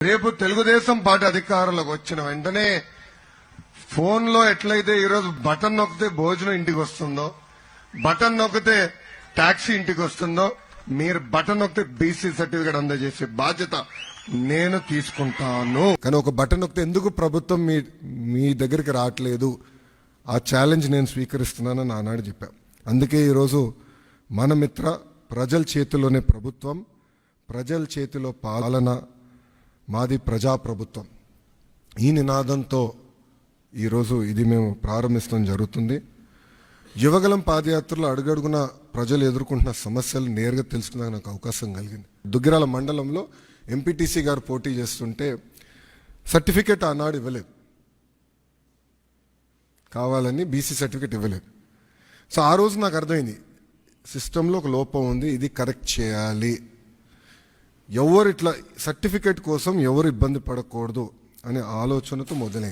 రేపు తెలుగుదేశం పార్టీ అధికారంలోకి వచ్చిన వెంటనే ఫోన్ లో ఎట్లయితే ఈరోజు బటన్ నొక్కితే భోజనం ఇంటికి వస్తుందో, బటన్ నొక్కితే టాక్సీ ఇంటికి వస్తుందో, మీరు బటన్ నొక్కితే బీసీ సర్టిఫికేట్ అందజేసే బాధ్యత నేను తీసుకుంటాను. కానీ ఒక బటన్ నొక్కితే ఎందుకు ప్రభుత్వం మీ దగ్గరికి రావట్లేదు, ఆ ఛాలెంజ్ నేను స్వీకరిస్తున్నానని ఆనాడు చెప్పా. అందుకే ఈరోజు మన మిత్ర ప్రజల చేతిలోనే ప్రభుత్వం, ప్రజల చేతిలో పాలన, మాది ప్రజాప్రభుత్వం, ఈ నినాదంతో ఈరోజు ఇది మేము ప్రారంభించడం జరుగుతుంది. యువగలం పాదయాత్రలో అడుగడుగున ప్రజలు ఎదుర్కొంటున్న సమస్యలు నేరుగా తెలుసుకునే నాకు అవకాశం కలిగింది. దుగ్గిరాల మండలంలో ఎంపీటీసీ గారు పోటీ చేస్తుంటే సర్టిఫికేట్ ఆనాడు ఇవ్వలేదు, కావాలని బీసీ సర్టిఫికేట్ ఇవ్వలేదు. సో ఆ రోజు నాకు అర్థమైంది సిస్టంలో ఒక లోపం ఉంది, ఇది కరెక్ట్ చేయాలి. ఎవరు ఇట్లా సర్టిఫికేట్ కోసం ఎవరు ఇబ్బంది పడకూడదు అనే ఆలోచనతో మొదలైంది.